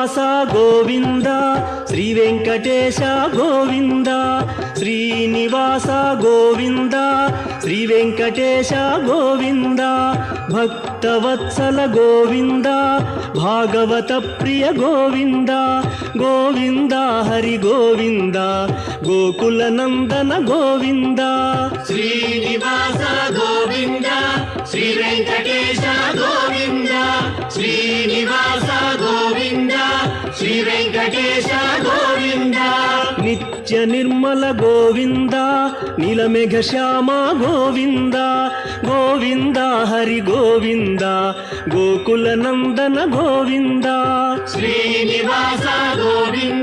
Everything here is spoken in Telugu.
శ్రీనివాస గోవింద శ్రీ వెంకటేశ గోవింద శ్రీనివాస గోవింద శ్రీ వెంకటేశ గోవింద భక్తవత్సల గోవింద భాగవత ప్రియ గోవింద గోవింద హరి గోవింద గోకుల నందన గోవింద శ్రీనివాస గోవింద శ్రీ వెంకటేశ గోవింద శ్రీనివాస గోవింద శ్రీ వెంకటేశ గోవింద నిత్య నిర్మల గోవింద నీలమేఘ శ్యామ గోవింద గోవింద హరి గోవింద గోకుల నందన గోవింద శ్రీనివాస గోవింద